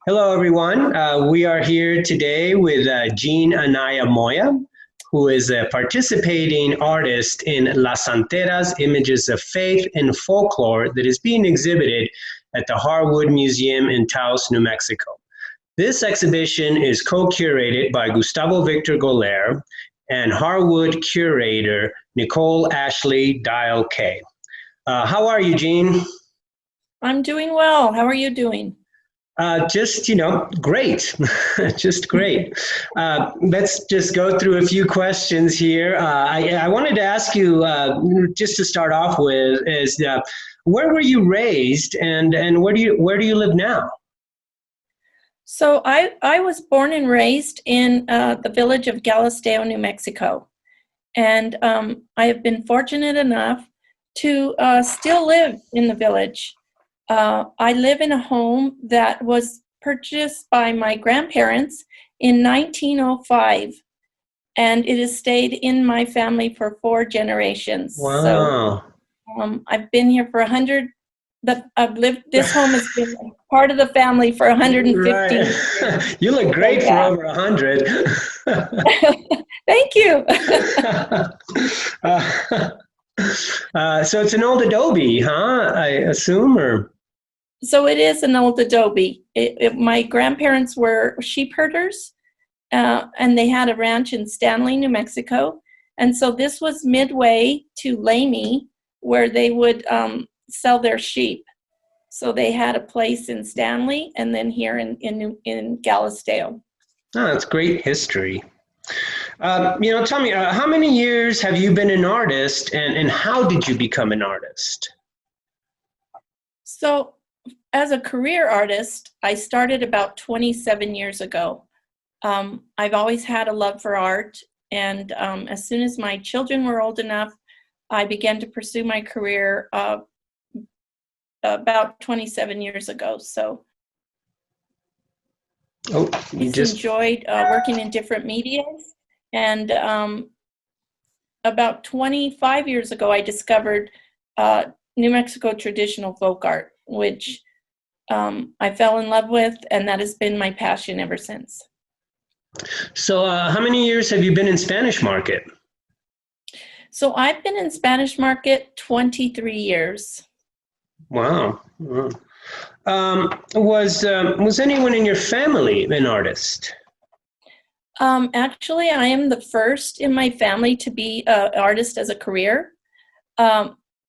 Hello, everyone. We are here today with Jean Anaya Moya, who is a participating artist in Las Santeras Images of Faith and Folklore that is being exhibited at the Harwood Museum in Taos, New Mexico. This exhibition is co-curated by Gustavo Victor Goler and Harwood curator Nicole Ashley Dial K. How are you, Jean? I'm doing well. How are you doing? Great. Just great. Let's just go through a few questions here. I wanted to ask you, just to start off with, is where were you raised, and where do you live now? So I was born and raised in the village of Galisteo, New Mexico. And I have been fortunate enough to still live in the village. I live in a home that was purchased by my grandparents in 1905, and it has stayed in my family for 4 generations. Wow. So I've been here for 100. I've lived. This home has been part of the family for 150 years. Right. You look great So, for yeah. over 100. Thank you. So it's an old Adobe, huh? I assume, or? So it is an old Adobe. My grandparents were sheep herders, and they had a ranch in Stanley, New Mexico. And so this was midway to Lamy, where they would sell their sheep. So they had a place in Stanley, and then here in Galisteo. Oh, that's great history. Tell me, how many years have you been an artist, and how did you become an artist? So as a career artist, I started about 27 years ago. I've always had a love for art, and as soon as my children were old enough, I began to pursue my career about 27 years ago. So I enjoyed working in different medias, and about 25 years ago, I discovered New Mexico traditional folk art, which I fell in love with, and that has been my passion ever since. So how many years have you been in Spanish Market? So I've been in Spanish Market 23 years. Wow. Was anyone in your family an artist? Actually, I am the first in my family to be an artist as a career.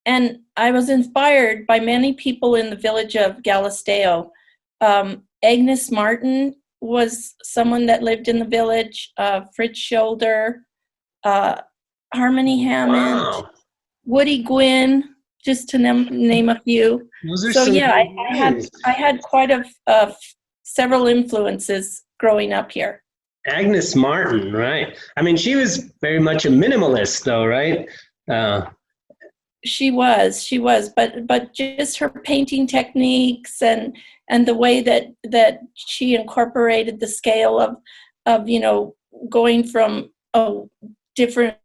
And I was inspired by many people in the village of Galisteo. Agnes Martin was someone that lived in the village, Fritz Scholder, Harmony Hammond, Wow. Woody Gwynn, just to name a few. Those are So some yeah, great names. I had quite several influences growing up here. Agnes Martin, right? I mean, she was very much a minimalist, though, right? She was, but just her painting techniques and the way that she incorporated the scale of going from different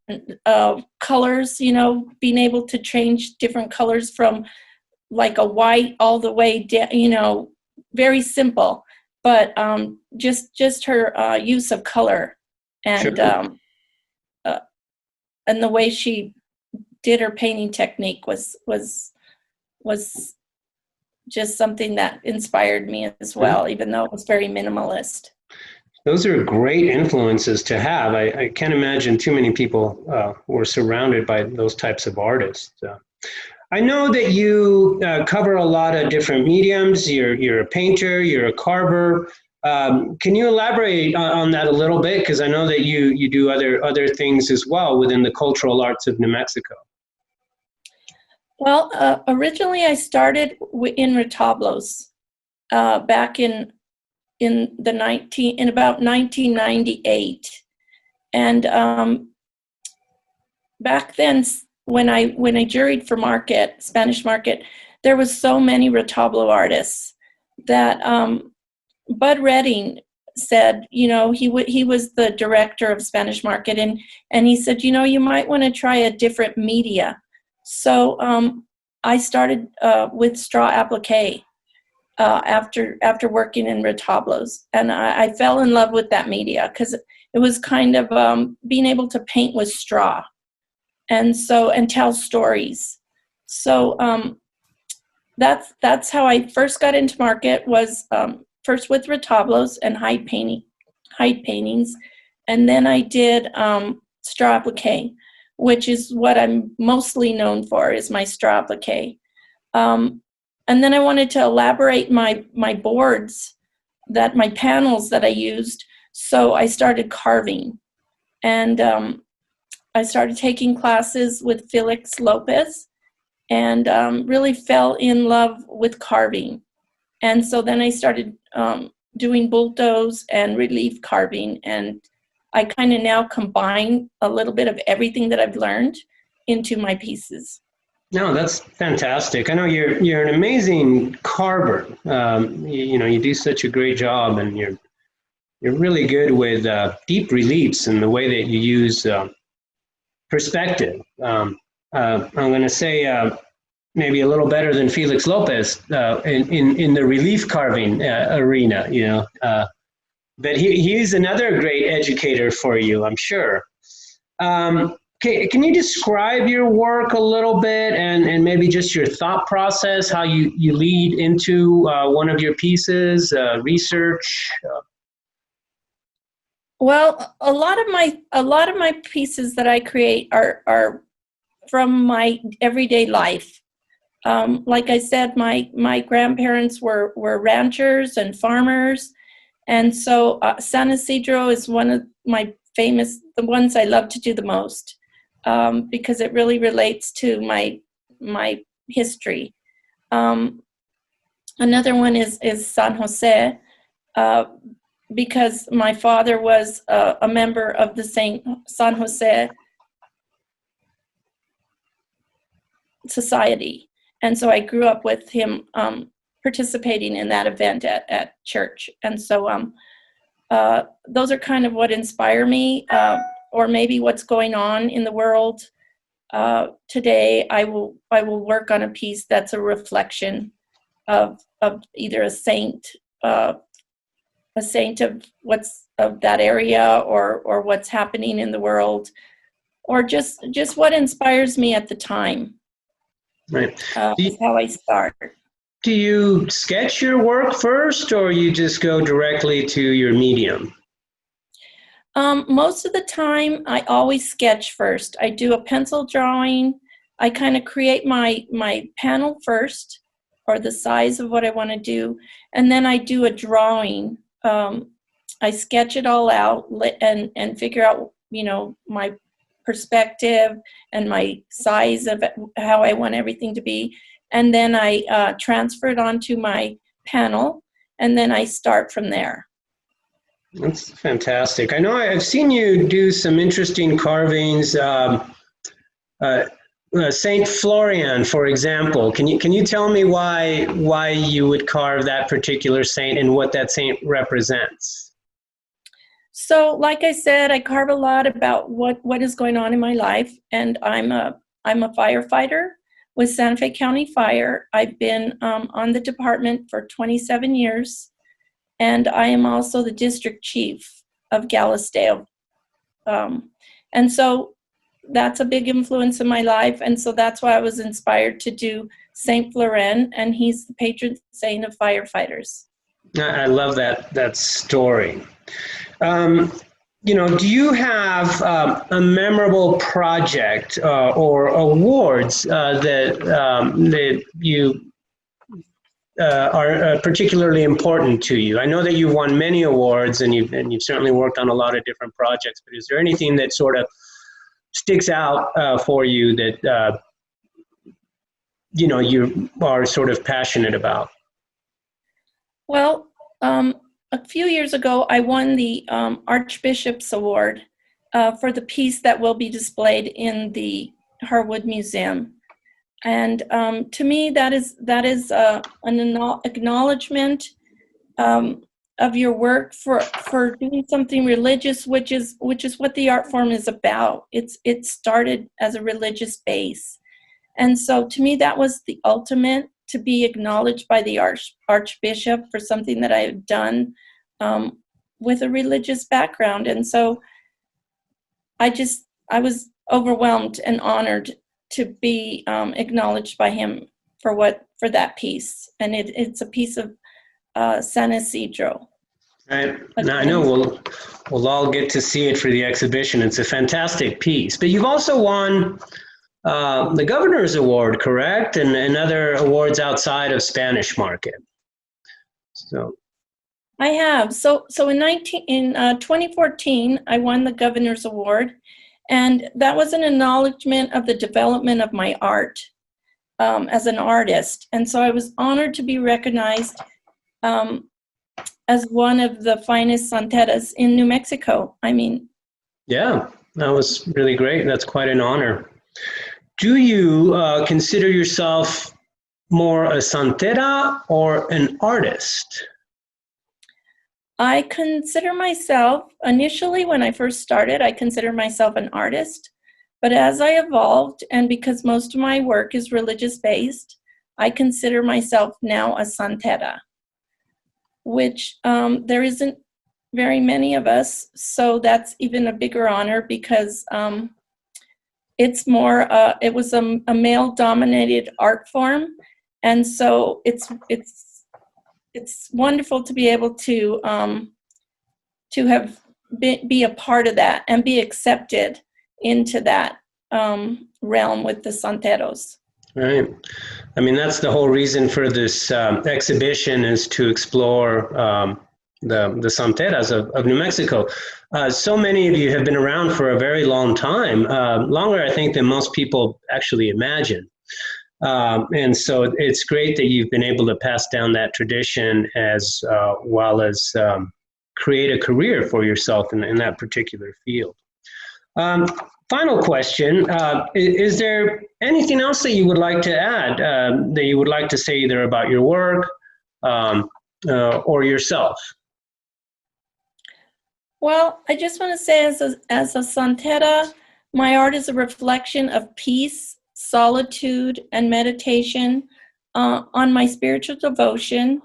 colors, being able to change different colors from like a white all the way down, very simple, but just her use of color and Sure. and the way she did her painting technique was just something that inspired me as well, even though it was very minimalist. Those are great influences to have. I can't imagine too many people were surrounded by those types of artists. I know that you cover a lot of different mediums. You're a painter, you're a carver. Can you elaborate on that a little bit? Because I know that you do other things as well within the cultural arts of New Mexico. Well, originally I started in retablos back in about 1998, and back then when I juried for Spanish Market, there was so many retablo artists that Bud Redding said, he was the director of Spanish Market, and he said, you might want to try a different media. So I started with straw applique. after working in retablos. And I fell in love with that media because it was kind of being able to paint with straw and tell stories. So that's how I first got into market, was first with retablos and hide paintings, and then I did straw applique, which is what I'm mostly known for, is my straw applique. And then I wanted to elaborate my boards, my panels that I used, so I started carving. And I started taking classes with Felix Lopez, and really fell in love with carving. And so then I started doing bultos and relief carving, and I kind of now combine a little bit of everything that I've learned into my pieces. No, that's fantastic. I know you're an amazing carver. You do such a great job, and you're really good with deep reliefs and the way that you use perspective. I'm going to say maybe a little better than Felix Lopez in the relief carving arena. But he's another great educator for you, I'm sure. Can you describe your work a little bit, and maybe just your thought process, how you lead into one of your pieces, research? Well, a lot of my pieces that I create are from my everyday life. Like I said, my grandparents were ranchers and farmers, and so San Isidro is one of the ones I love to do the most. Because it really relates to my history. Another one is San Jose, because my father was a member of the San Jose Society, and so I grew up with him participating in that event at church. And so those are kind of what inspire me. Or maybe what's going on in the world today. I will work on a piece that's a reflection of either a saint of that area, or what's happening in the world, or just what inspires me at the time. Right. Is how I start. Do you sketch your work first, or you just go directly to your medium? Most of the time, I always sketch first. I do a pencil drawing. I kind of create my panel first, or the size of what I want to do, and then I do a drawing. I sketch it all out and figure out, my perspective and my size of how I want everything to be, and then I transfer it onto my panel, and then I start from there. That's fantastic. I know I've seen you do some interesting carvings. Saint Florian, for example. Can you tell me why you would carve that particular saint and what that saint represents? So, like I said, I carve a lot about what is going on in my life, and I'm a firefighter with Santa Fe County Fire. I've been on the department for 27 years. And I am also the district chief of Galisteo. And so that's a big influence in my life. And so that's why I was inspired to do Saint Florian, and he's the patron saint of firefighters. I love that story. Do you have a memorable project or awards that you are particularly important to you? I know that you've won many awards, and you've certainly worked on a lot of different projects, but is there anything that sort of sticks out for you that you are sort of passionate about? Well, a few years ago, I won the Archbishop's Award for the piece that will be displayed in the Harwood Museum. And to me, that is an acknowledgement of your work for doing something religious, which is what the art form is about. It started as a religious base, and so to me, that was the ultimate to be acknowledged by the Archbishop for something that I have done with a religious background. And so I was overwhelmed and honored to be acknowledged by him for that piece. And it's a piece of San Isidro. Right. Now I know we'll all get to see it for the exhibition. It's a fantastic piece. But you've also won the Governor's Award, correct? And other awards outside of Spanish Market. So I have. So in 2014, I won the Governor's Award, and that was an acknowledgement of the development of my art as an artist. And so I was honored to be recognized as one of the finest Santeras in New Mexico. Yeah, that was really great. That's quite an honor. Do you consider yourself more a Santera or an artist? I consider myself, initially when I first started, I considered myself an artist. But as I evolved, and because most of my work is religious-based, I consider myself now a Santera, which there isn't very many of us, so that's even a bigger honor because it's more, it was a male-dominated art form, and so it's wonderful to be able to have be a part of that and be accepted into that realm with the Santeros. Right. That's the whole reason for this exhibition, is to explore the Santeras of New Mexico. So many of you have been around for a very long time, longer, I think, than most people actually imagine. And so it's great that you've been able to pass down that tradition as well as create a career for yourself in that particular field. Final question, is there anything else that you would like to add, that you would like to say either about your work or yourself? Well, I just want to say as a Santera, my art is a reflection of peace, solitude, and meditation on my spiritual devotion.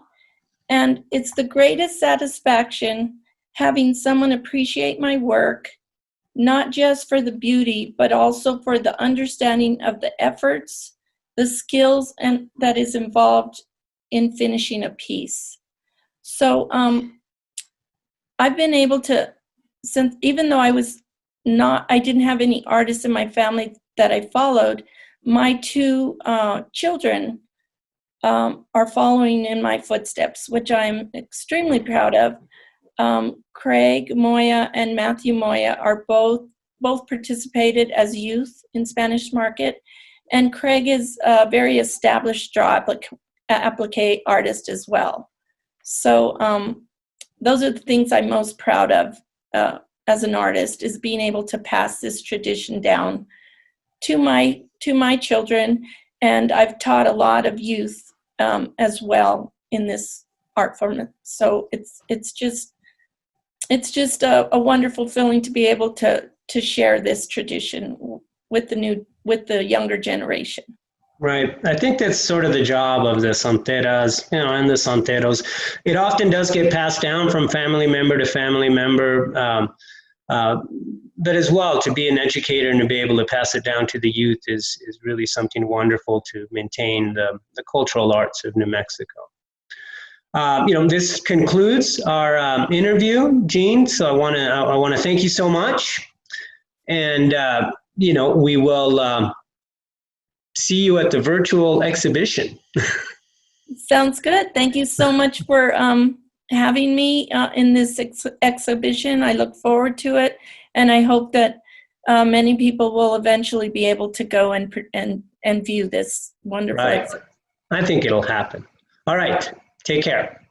And it's the greatest satisfaction having someone appreciate my work, not just for the beauty, but also for the understanding of the efforts, the skills, and that is involved in finishing a piece. So I've been able to, since even though I didn't have any artists in my family that I followed, my two children are following in my footsteps, which I'm extremely proud of. Craig Moya and Matthew Moya are both participated as youth in Spanish Market, and Craig is a very established draw applique artist as well. So those are the things I'm most proud of as an artist, is being able to pass this tradition down to my children, and I've taught a lot of youth as well in this art form. So it's just a wonderful feeling to be able to share this tradition with the younger generation. Right. I think that's sort of the job of the Santeras, and the Santeros. It often does get passed down from family member to family member, but as well, to be an educator and to be able to pass it down to the youth is really something wonderful to maintain the cultural arts of New Mexico. This concludes our interview, Jean. So I want to thank you so much, and we will see you at the virtual exhibition. Sounds good. Thank you so much for having me in this exhibition. I look forward to it, and I hope that many people will eventually be able to go and view this wonderful exhibition. I think it'll happen. All right. Take care.